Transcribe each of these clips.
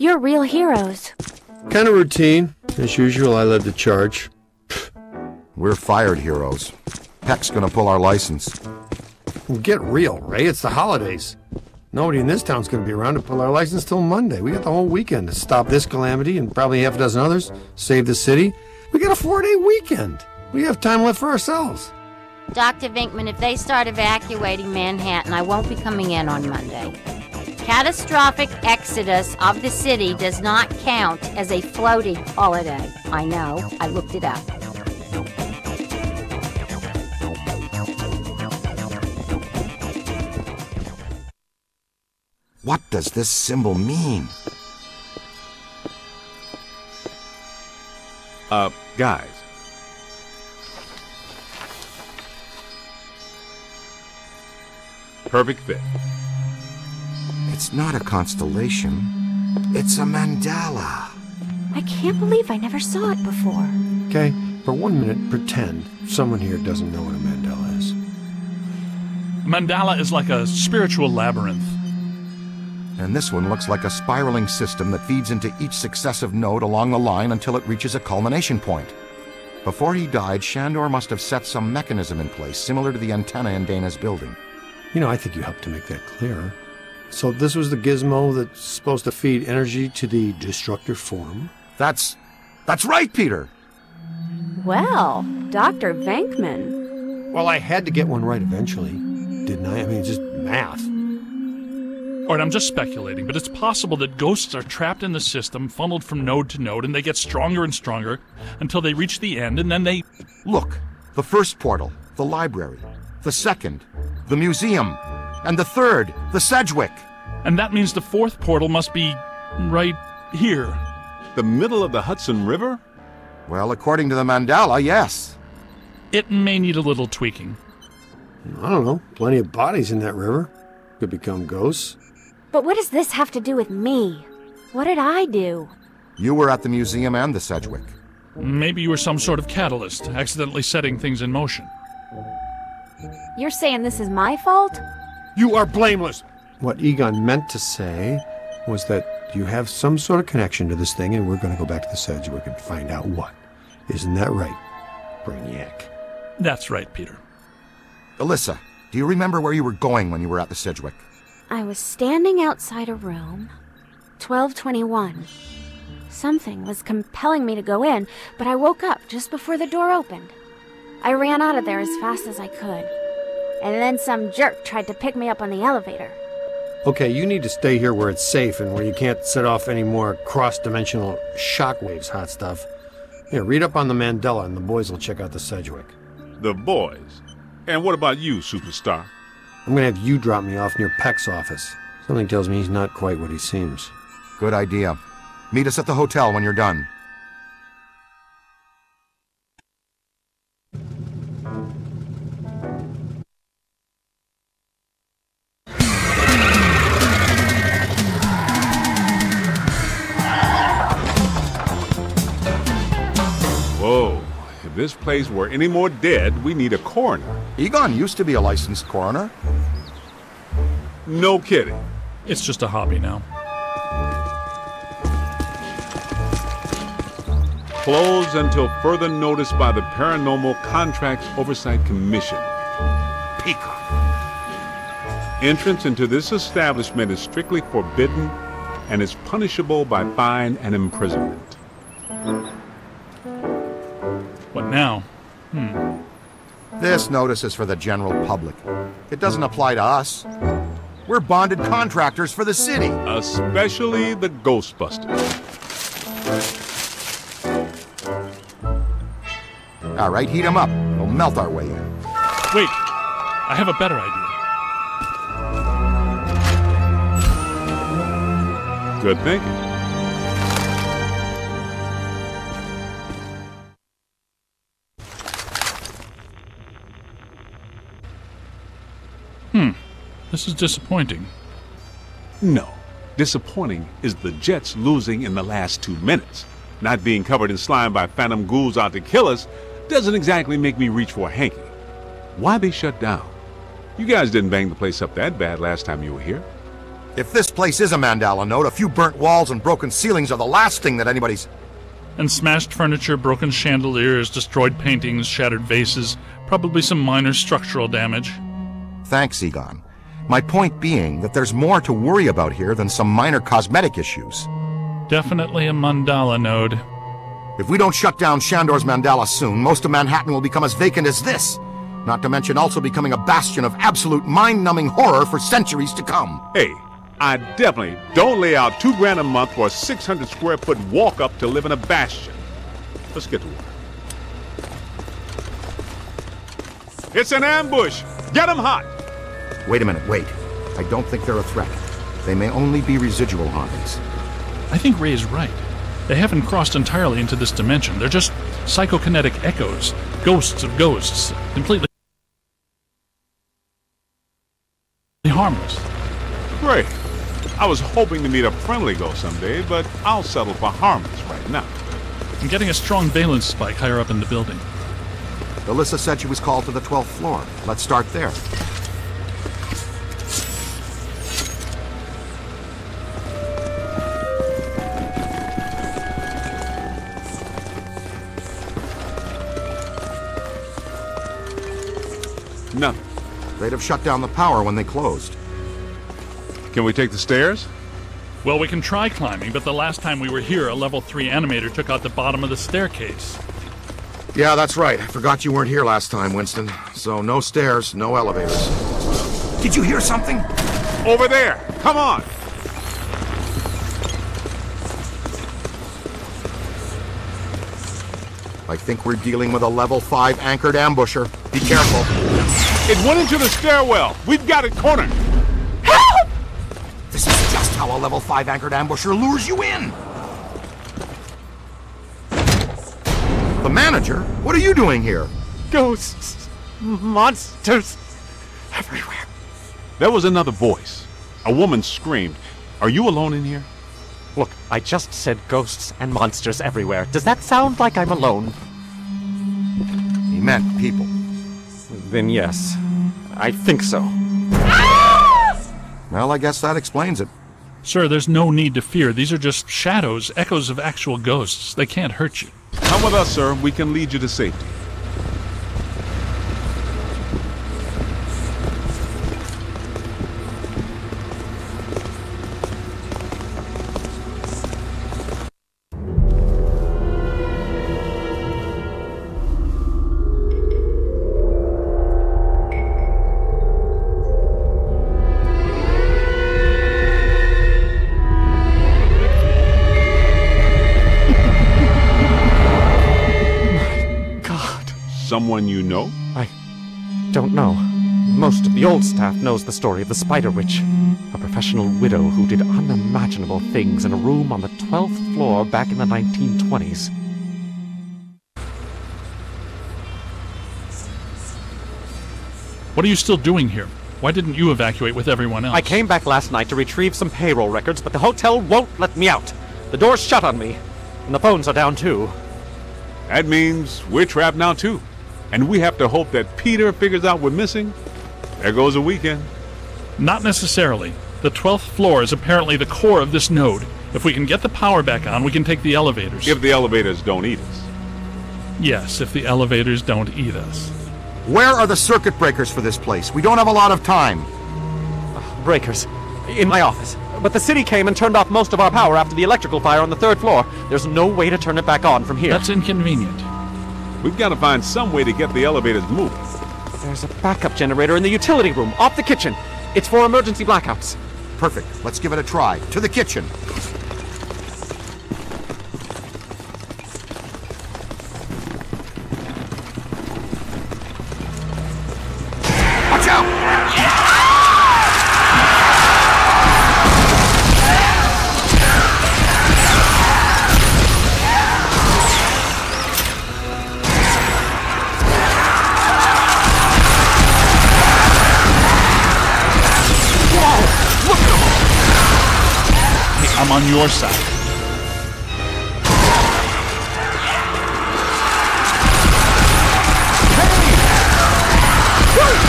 You're real heroes. Kind of routine. As usual, I led the charge. We're fired heroes. Peck's gonna pull our license. Well, get real, Ray. It's the holidays. Nobody in this town's gonna be around to pull our license till Monday. We got the whole weekend to stop this calamity and probably half a dozen others, save the city. We got a 4-day weekend. We have time left for ourselves. Dr. Vinkman, if they start evacuating Manhattan, I won't be coming in on Monday. Catastrophic exodus of the city does not count as a floating holiday. I know. I looked it up. What does this symbol mean? Guys. Perfect fit. It's not a constellation. It's a mandala. I can't believe I never saw it before. Okay, for 1 minute, pretend someone here doesn't know what a mandala is. Mandala is like a spiritual labyrinth. And this one looks like a spiraling system that feeds into each successive node along the line until it reaches a culmination point. Before he died, Shandor must have set some mechanism in place, similar to the antenna in Dana's building. You know, I think you helped to make that clearer. So this was the gizmo that's supposed to feed energy to the destructor form? That's right, Peter! Well, Dr. Venkman. Well, I had to get one right eventually, didn't I? I mean, it's just math. All right, I'm just speculating, but it's possible that ghosts are trapped in the system, funneled from node to node, and they get stronger and stronger until they reach the end, and then they... Look, the first portal, the library. The second, the museum. And the third, the Sedgwick. And that means the fourth portal must be right here. The middle of the Hudson River? Well, according to the mandala, yes. It may need a little tweaking. I don't know. Plenty of bodies in that river. Could become ghosts. But what does this have to do with me? What did I do? You were at the museum and the Sedgwick. Maybe you were some sort of catalyst, accidentally setting things in motion. You're saying this is my fault? You are blameless! What Egon meant to say was that you have some sort of connection to this thing, and we're going to go back to the Sedgwick and find out what. Isn't that right, Brainiac? That's right, Peter. Alyssa, do you remember where you were going when you were at the Sedgwick? I was standing outside a room, 1221. Something was compelling me to go in, but I woke up just before the door opened. I ran out of there as fast as I could, and then some jerk tried to pick me up on the elevator. Okay, you need to stay here where it's safe and where you can't set off any more cross-dimensional shockwaves, hot stuff. Here, read up on the Mandela, and the boys will check out the Sedgwick. The boys? And what about you, superstar? I'm gonna have you drop me off near Peck's office. Something tells me he's not quite what he seems. Good idea. Meet us at the hotel when you're done. Whoa. If this place were any more dead, we need a coroner. Egon used to be a licensed coroner. No kidding. It's just a hobby now. Closed until further notice by the Paranormal Contracts Oversight Commission. Peacock. Entrance into this establishment is strictly forbidden and is punishable by fine and imprisonment. What now? This notice is for the general public. It doesn't apply to us. We're bonded contractors for the city. Especially the Ghostbusters. All right, heat 'em up. We'll melt our way in. Wait, I have a better idea. Good thinking. This is disappointing. No. Disappointing is the Jets losing in the last 2 minutes. Not being covered in slime by phantom ghouls out to kill us doesn't exactly make me reach for a hanky. Why they shut down? You guys didn't bang the place up that bad last time you were here. If this place is a mandala node, a few burnt walls and broken ceilings are the last thing that anybody's... And smashed furniture, broken chandeliers, destroyed paintings, shattered vases, probably some minor structural damage. Thanks, Egon. My point being that there's more to worry about here than some minor cosmetic issues. Definitely a mandala node. If we don't shut down Shandor's mandala soon, most of Manhattan will become as vacant as this. Not to mention also becoming a bastion of absolute mind-numbing horror for centuries to come. Hey, I definitely don't lay out $2,000 a month for a 600 square foot walk-up to live in a bastion. Let's get to work. It's an ambush! Get them hot! Wait a minute, wait. I don't think they're a threat. They may only be residual hauntings. I think Ray is right. They haven't crossed entirely into this dimension. They're just psychokinetic echoes, ghosts of ghosts, completely harmless. Great. I was hoping to meet a friendly ghost someday, but I'll settle for harmless right now. I'm getting a strong valence spike higher up in the building. Alyssa said she was called to the 12th floor. Let's start there. Nothing. They'd have shut down the power when they closed. Can we take the stairs? Well, we can try climbing, but the last time we were here, a level 3 animator took out the bottom of the staircase. Yeah, that's right. I forgot you weren't here last time, Winston. So no stairs, no elevators. Did you hear something? Over there! Come on! I think we're dealing with a level 5 anchored ambusher. Be careful. It went into the stairwell! We've got it cornered! Help! This is just how a level 5 anchored ambusher lures you in! The manager? What are you doing here? Ghosts, monsters, everywhere. There was another voice. A woman screamed. Are you alone in here? Look, I just said ghosts and monsters everywhere. Does that sound like I'm alone? He meant people. Then yes, I think so. Well, I guess that explains it. Sir, there's no need to fear. These are just shadows, echoes of actual ghosts. They can't hurt you. Come with us, sir. We can lead you to safety. Someone you know? I don't know. Most of the old staff knows the story of the Spider Witch, a professional widow who did unimaginable things in a room on the 12th floor back in the 1920s. What are you still doing here? Why didn't you evacuate with everyone else? I came back last night to retrieve some payroll records, but the hotel won't let me out. The door's shut on me, and the phones are down too. That means we're trapped now too. And we have to hope that Peter figures out we're missing. There goes a weekend. Not necessarily. The 12th floor is apparently the core of this node. If we can get the power back on, we can take the elevators. If the elevators don't eat us. Yes, if the elevators don't eat us. Where are the circuit breakers for this place? We don't have a lot of time. Breakers. In my office. But the city came and turned off most of our power after the electrical fire on the 3rd floor. There's no way to turn it back on from here. That's inconvenient. We've got to find some way to get the elevators moving. There's a backup generator in the utility room, off the kitchen. It's for emergency blackouts. Perfect. Let's give it a try. To the kitchen. Watch out! I'm on your side. Hey!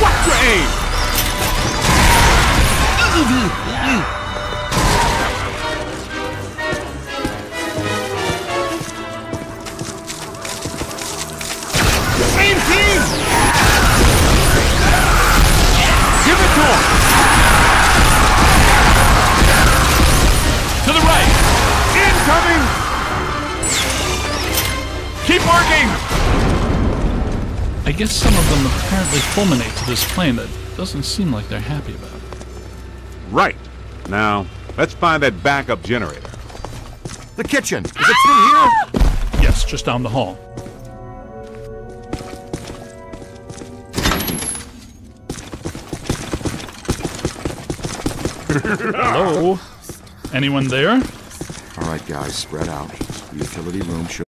Watch your aim! Same team! Give it to him! To the right! Incoming! Keep working! I guess some of them apparently fulminate to this plane that doesn't seem like they're happy about it. Right. Now, let's find that backup generator. The kitchen! Is it through here? Yes, just down the hall. Hello? Anyone there? All right, guys, spread out. The utility room should...